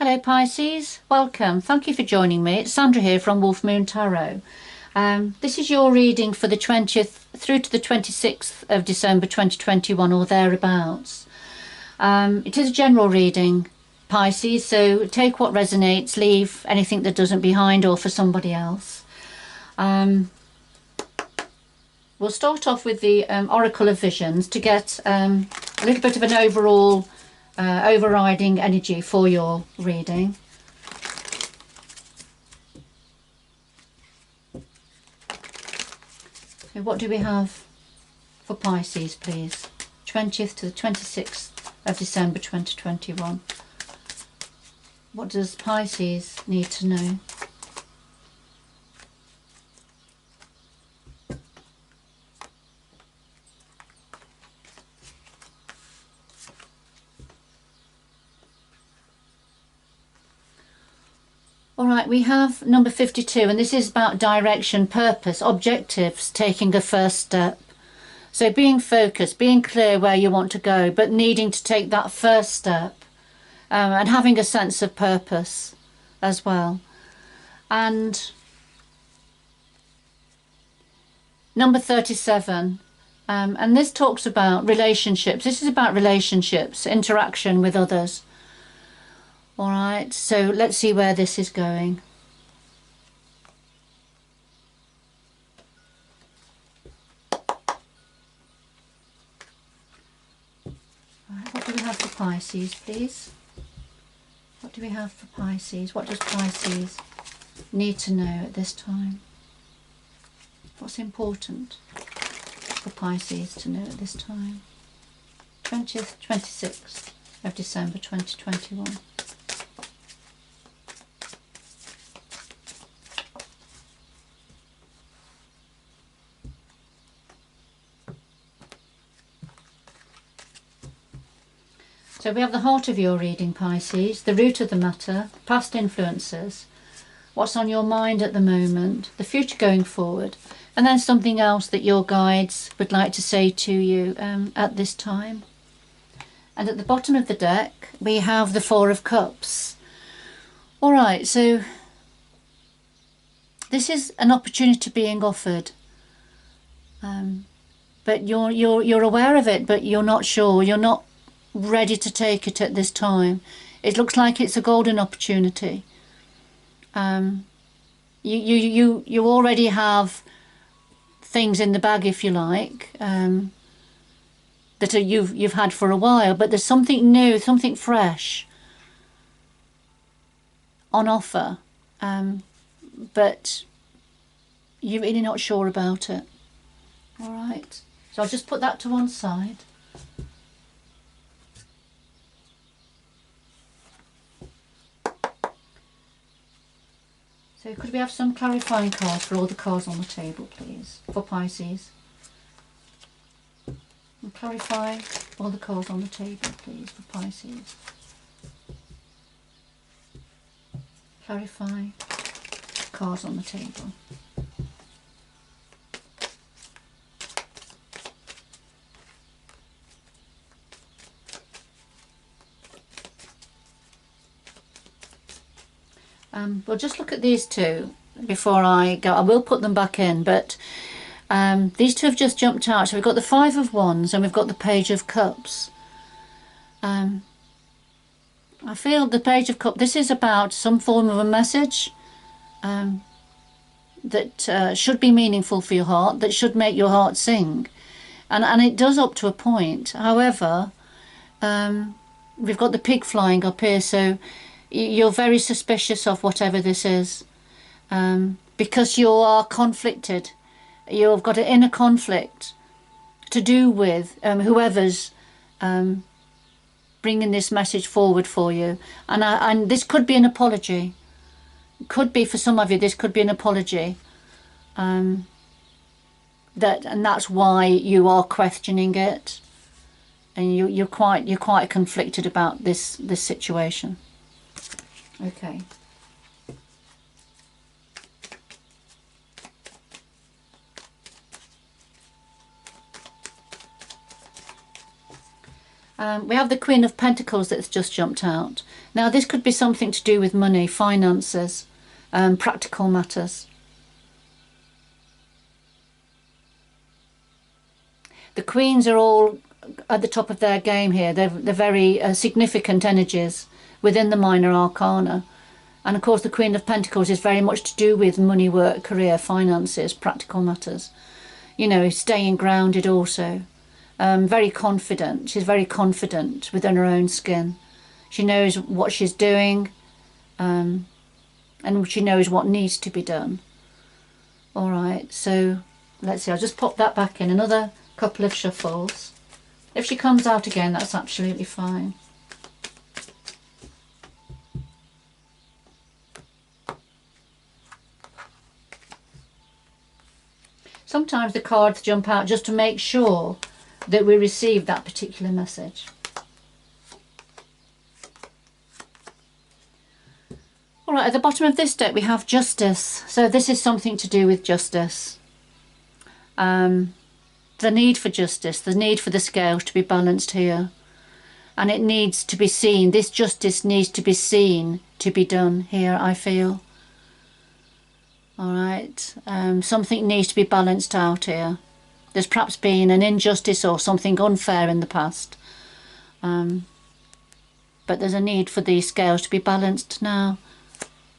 Hello Pisces, welcome. Thank you for joining me. It's Sandra here from Wolf Moon Tarot. This is your reading for the 20th through to the 26th of December 2021 or thereabouts. It is a general reading, Pisces, so take what resonates, leave anything that doesn't behind or for somebody else. We'll start off with the Oracle of Visions to get a little bit of an overall overriding energy for your reading. So what do we have for Pisces, please? 20th to the 26th of December 2021. What does Pisces need to know? Alright, we have number 52, and this is about direction, purpose, objectives, taking a first step. So being focused, being clear where you want to go, but needing to take that first step, and having a sense of purpose as well. And number 37, and this talks about relationships. This is about relationships, interaction with others. All right, so let's see where this is going. All right, what do we have for Pisces, please? What do we have for Pisces? What does Pisces need to know at this time? What's important for Pisces to know at this time? 20th, 26th of December 2021. So we have the heart of your reading, Pisces, the root of the matter, past influences, what's on your mind at the moment, the future going forward, and then something else that your guides would like to say to you at this time. And at the bottom of the deck, we have the Four of Cups. All right, so this is an opportunity being offered, but you're aware of it, but you're not sure. You're not ready to take it at this time. It looks like it's a golden opportunity. You already have things in the bag, if you like, that you've had for a while, but there's something new, something fresh on offer, but you're really not sure about it. All right, so I'll just put that to one side. So could we have some clarifying cards for all the cards on the table, please, for Pisces? And clarify all the cards on the table, please, for Pisces. Clarify cards on the table. We'll just look at these two before I go. I will put them back in, but these two have just jumped out. So we've got the Five of Wands and we've got the Page of Cups. I feel the Page of Cups, this is about some form of a message that should be meaningful for your heart, that should make your heart sing. And it does up to a point. However, we've got the pig flying up here, so you're very suspicious of whatever this is, because you are conflicted. You've got an inner conflict to do with whoever's bringing this message forward for you. And this could be an apology. Could be for some of you, this could be an apology. And that's why you are questioning it, and you're quite conflicted about this situation. Okay. We have the Queen of Pentacles that's just jumped out. Now this could be something to do with money, finances, practical matters. The Queens are all at the top of their game here. They're very significant energies within the minor arcana. And of course the Queen of Pentacles is very much to do with money, work, career, finances, practical matters. You know, staying grounded also. Very confident. She's very confident within her own skin. She knows what she's doing, and she knows what needs to be done. All right, so let's see. I'll just pop that back in. Another couple of shuffles. If she comes out again, that's absolutely fine. Sometimes the cards jump out just to make sure that we receive that particular message. All right, at the bottom of this deck we have justice. So this is something to do with justice. The need for justice, the need for the scales to be balanced here. And it needs to be seen, this justice needs to be seen to be done here, I feel. All right, something needs to be balanced out here. There's perhaps been an injustice or something unfair in the past. But there's a need for these scales to be balanced now.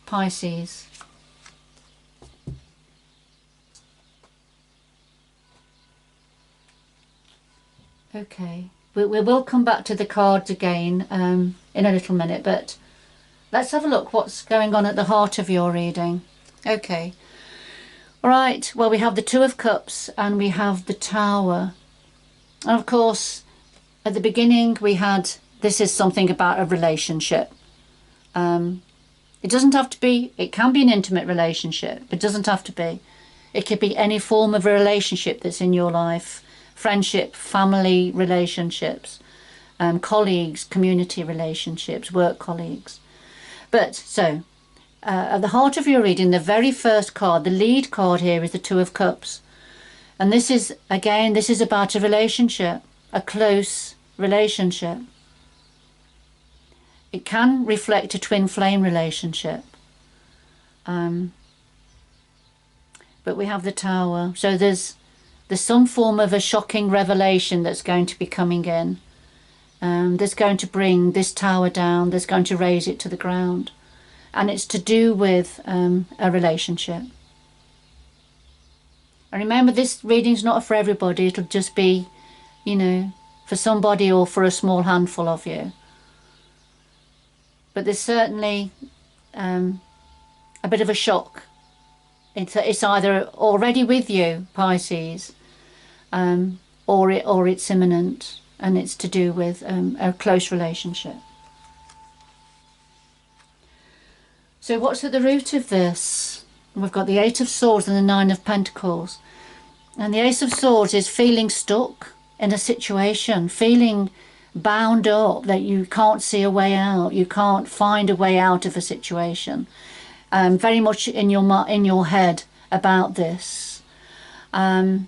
Pisces. Okay, we will come back to the cards again in a little minute, but let's have a look what's going on at the heart of your reading. Okay, all right, well we have the Two of Cups and we have the Tower. And of course, at the beginning we had, this is something about a relationship. It doesn't have to be, it can be an intimate relationship, but it doesn't have to be. It could be any form of a relationship that's in your life. Friendship, family relationships, colleagues, community relationships, work colleagues. But so, at the heart of your reading, the very first card, the lead card here is the Two of Cups. And this is, again, this is about a relationship, a close relationship. It can reflect a twin flame relationship. But we have the Tower. So there's some form of a shocking revelation that's going to be coming in. That's going to bring this Tower down. That's going to raise it to the ground. And it's to do with a relationship. And remember, this reading's not for everybody. It'll just be, you know, for somebody or for a small handful of you. But there's certainly a bit of a shock. It's either already with you, Pisces, or it's imminent, and it's to do with a close relationship. So what's at the root of this? We've got the Eight of Swords and the Nine of Pentacles. And the Ace of Swords is feeling stuck in a situation, feeling bound up, that you can't see a way out, you can't find a way out of a situation. Very much in your head about this. And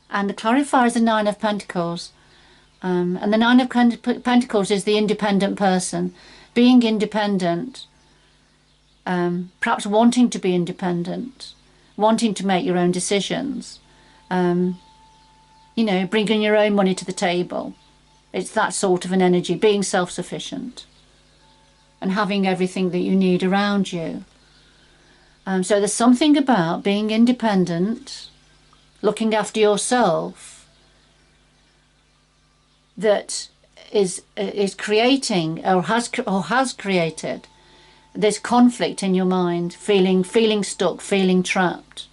the clarifier is the Nine of Pentacles. And the Nine of Pentacles is the independent person. Being independent, perhaps wanting to be independent, wanting to make your own decisions, you know, bringing your own money to the table. It's that sort of an energy, being self-sufficient and having everything that you need around you. So there's something about being independent, looking after yourself, that is creating or has created this conflict in your mind, feeling stuck, feeling trapped.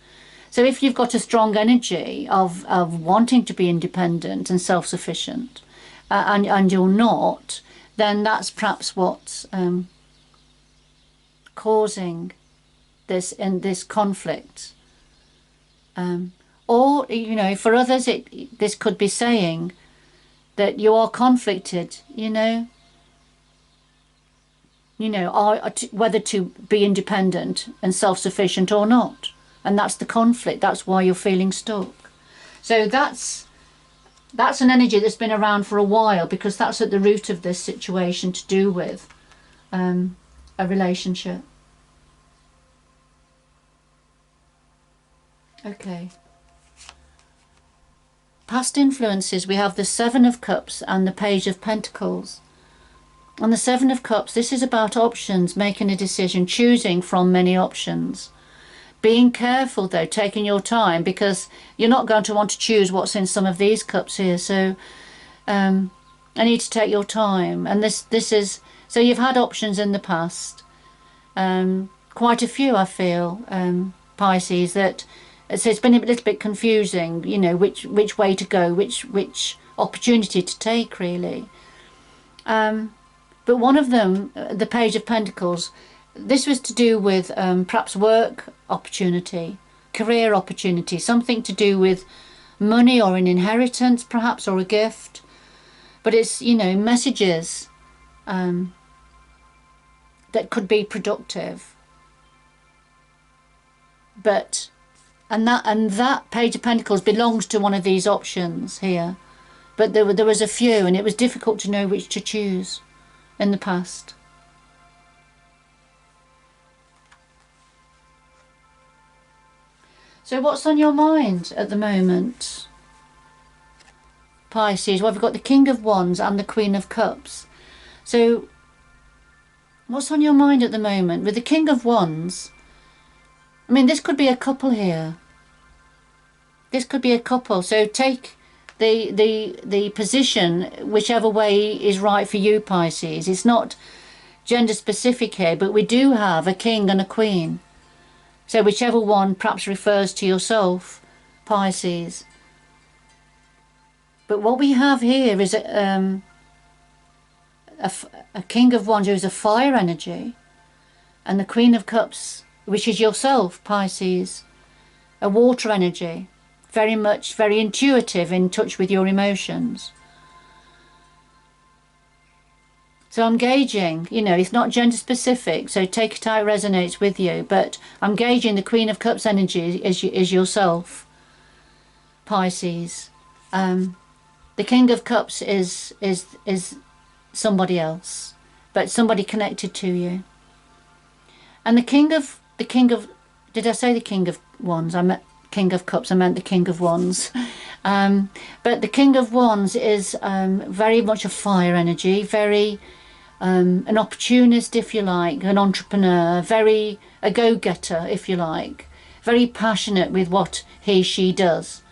So if you've got a strong energy of wanting to be independent and self-sufficient, and you're not, then that's perhaps what's causing this conflict. Or, you know, for others, this could be saying that you are conflicted, you know, whether to be independent and self-sufficient or not. And that's the conflict. That's why you're feeling stuck. So that's That's an energy that's been around for a while, because that's at the root of this situation, to do with a relationship. Okay. Past influences, we have the Seven of Cups and the Page of Pentacles. On the Seven of Cups, this is about options, making a decision, choosing from many options. Being careful though, taking your time, because you're not going to want to choose what's in some of these cups here. So I need to take your time. And this is, so you've had options in the past. Quite a few, I feel, Pisces, that so it's been a little bit confusing, you know, which way to go, which opportunity to take, really. But one of them, the Page of Pentacles, this was to do with perhaps work opportunity, career opportunity, something to do with money or an inheritance perhaps, or a gift. But it's, you know, messages that could be productive. But and that Page of Pentacles belongs to one of these options here. But there was a few, and it was difficult to know which to choose in the past. So what's on your mind at the moment, Pisces? Well, we've got the King of Wands and the Queen of Cups. So what's on your mind at the moment? With the King of Wands, I mean, this could be a couple here. This could be a couple. So take the position whichever way is right for you, Pisces. It's not gender specific here, but we do have a king and a queen. So whichever one perhaps refers to yourself, Pisces. But what we have here is a King of Wands who's a fire energy, and the Queen of Cups, which is yourself, Pisces, a water energy, very intuitive, in touch with your emotions. So I'm gauging, you know, it's not gender specific, so take it how it resonates with you, but I'm gauging the Queen of Cups energy is yourself, Pisces. The King of Cups is somebody else, but somebody connected to you. And the King of did I say the King of Wands? I meant King of Cups, I meant the King of Wands. But the King of Wands is very much a fire energy, very an opportunist, if you like, an entrepreneur, a go-getter, if you like, very passionate with what she does,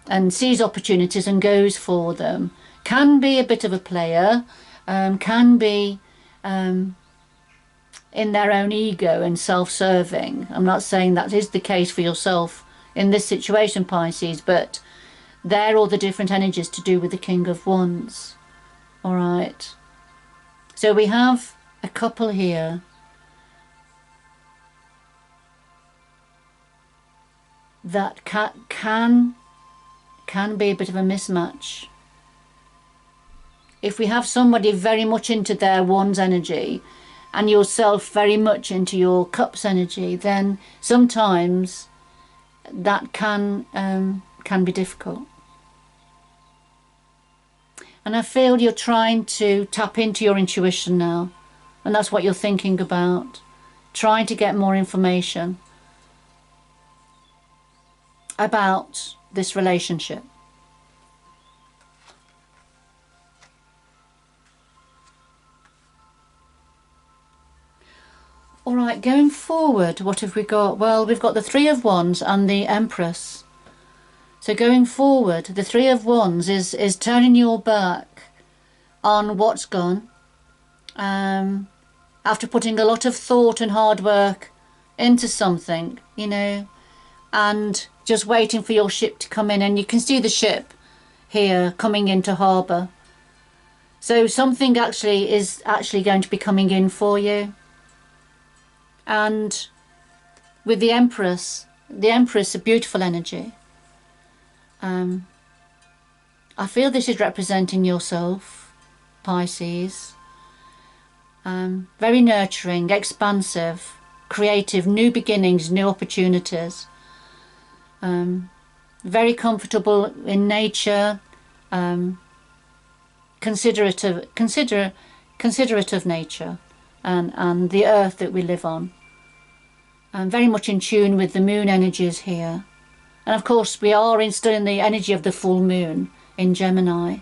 and sees opportunities and goes for them. Can be a bit of a player, can be in their own ego and self-serving. I'm not saying that is the case for yourself in this situation, Pisces, but they're all the different energies to do with the King of Wands. All right. So we have a couple here that can be a bit of a mismatch. If we have somebody very much into their Wands energy and yourself very much into your Cups energy, then sometimes that can be difficult. And I feel you're trying to tap into your intuition now, and that's what you're thinking about, trying to get more information about this relationship. All right, going forward, what have we got? Well, we've got the Three of Wands and the Empress. So going forward, the Three of Wands is turning your back on what's gone. After putting a lot of thought and hard work into something, you know, and just waiting for your ship to come in. And you can see the ship here coming into harbour. So something is actually going to be coming in for you. And with the Empress, a beautiful energy. I feel this is representing yourself, Pisces. Very nurturing, expansive, creative, new beginnings, new opportunities. Very comfortable in nature, considerate of nature and the earth that we live on. And very much in tune with the moon energies here. And of course we are still in the energy of the full moon in Gemini.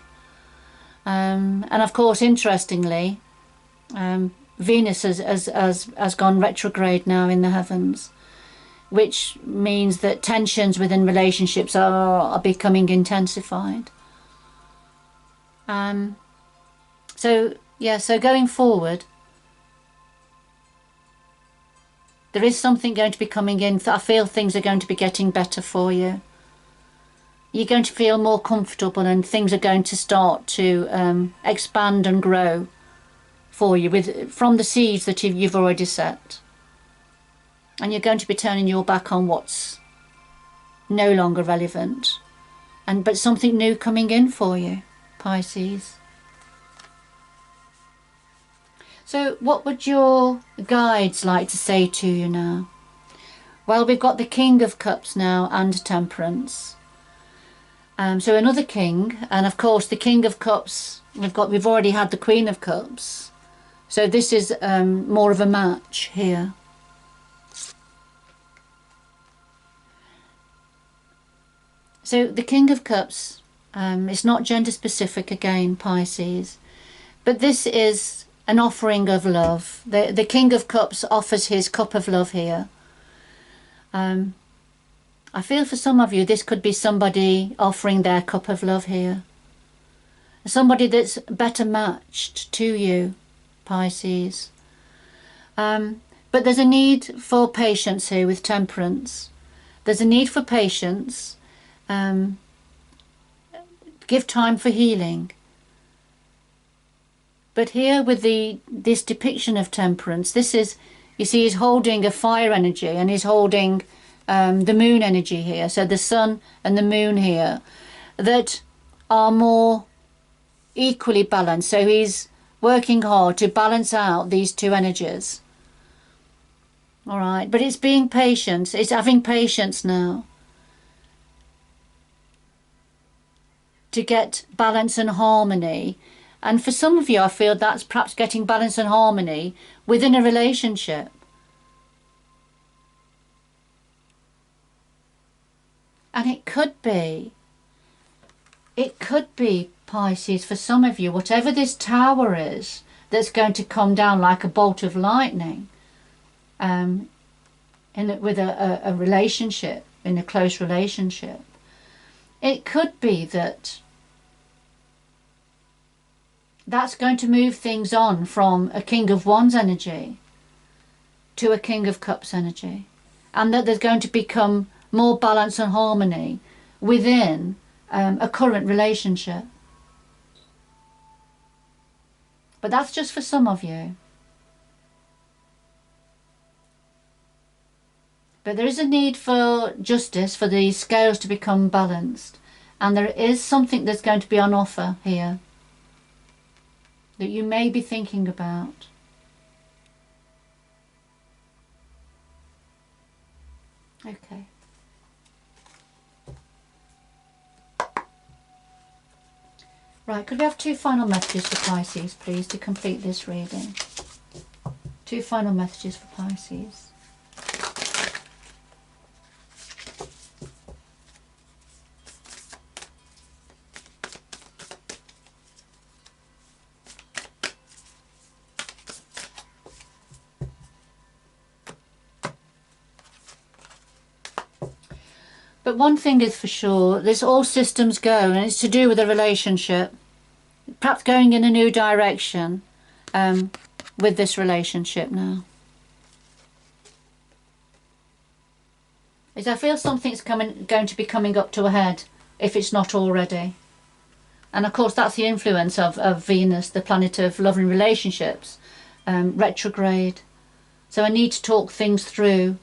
And of course, interestingly, Venus has gone retrograde now in the heavens, which means that tensions within relationships are becoming intensified. So going forward, there is something going to be coming in. I feel things are going to be getting better for you. You're going to feel more comfortable, and things are going to start to expand and grow for you from the seeds that you've already set. And you're going to be turning your back on what's no longer relevant, but something new coming in for you, Pisces. So what would your guides like to say to you now? Well, we've got the King of Cups now and Temperance. So another king, and of course the King of Cups, we've already had the Queen of Cups. So this is more of a match here. So the King of Cups, it's not gender specific again, Pisces, but this is an offering of love. The King of Cups offers his cup of love here. I feel for some of you this could be somebody offering their cup of love here. Somebody that's better matched to you, Pisces. But there's a need for patience here with Temperance. There's a need for patience. Give time for healing. But here with this depiction of Temperance, this is, you see, he's holding a fire energy, and he's holding the moon energy here. So the sun and the moon here that are more equally balanced. So he's working hard to balance out these two energies. All right, but it's being patient. It's having patience now to get balance and harmony. And for some of you, I feel that's perhaps getting balance and harmony within a relationship. And it could be, Pisces, for some of you, whatever this tower is that's going to come down like a bolt of lightning with a relationship, in a close relationship. It could be that's going to move things on from a King of Wands energy to a King of Cups energy, and that there's going to become more balance and harmony within a current relationship. But that's just for some of you. But there is a need for justice, for the scales to become balanced, and there is something that's going to be on offer here that you may be thinking about. Okay. Right, could we have two final messages for Pisces, please, to complete this reading? Two final messages for Pisces. But one thing is for sure, there's all systems go, and it's to do with a relationship. Perhaps going in a new direction with this relationship now. I feel something's going to be coming up to a head, if it's not already. And of course that's the influence of Venus, the planet of love and relationships, retrograde. So I need to talk things through.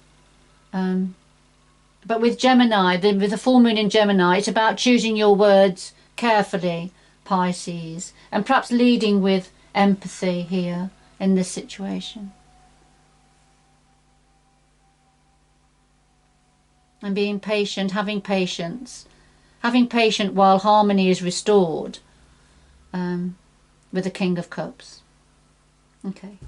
But with Gemini, with the full moon in Gemini, it's about choosing your words carefully, Pisces, and perhaps leading with empathy here in this situation. And being patient, having patience, having patience while harmony is restored, with the King of Cups. Okay.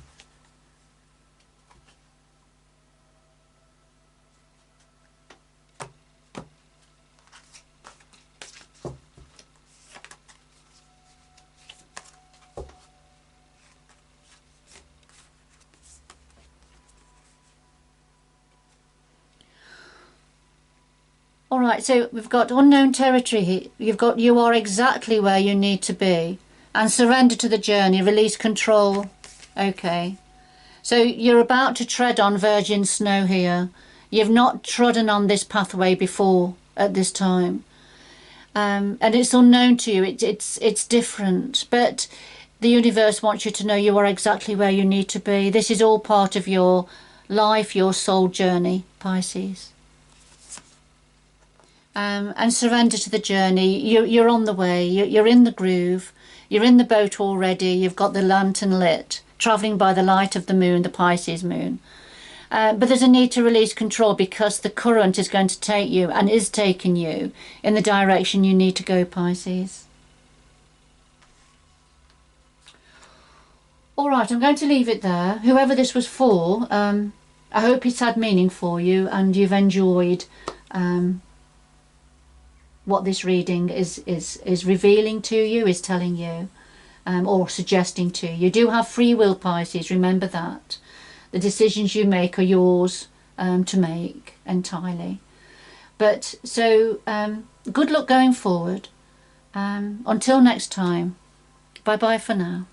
All right, so we've got unknown territory here. You've got you are exactly where you need to be, and surrender to the journey, release control. Okay, so you're about to tread on virgin snow here. You've not trodden on this pathway before at this time, and it's unknown to you. It's different, but the universe wants you to know you are exactly where you need to be. This is all part of your life, your soul journey, Pisces. And surrender to the journey. You're on the way. You're in the groove. You're in the boat already. You've got the lantern lit, travelling by the light of the moon, the Pisces moon. But there's a need to release control because the current is going to take you and is taking you in the direction you need to go, Pisces. All right, I'm going to leave it there. Whoever this was for, I hope it's had meaning for you and you've enjoyed what this reading is revealing to you, is telling you, or suggesting to you. You do have free will, Pisces, remember that. The decisions you make are yours to make entirely. But so good luck going forward. Until next time, bye bye for now.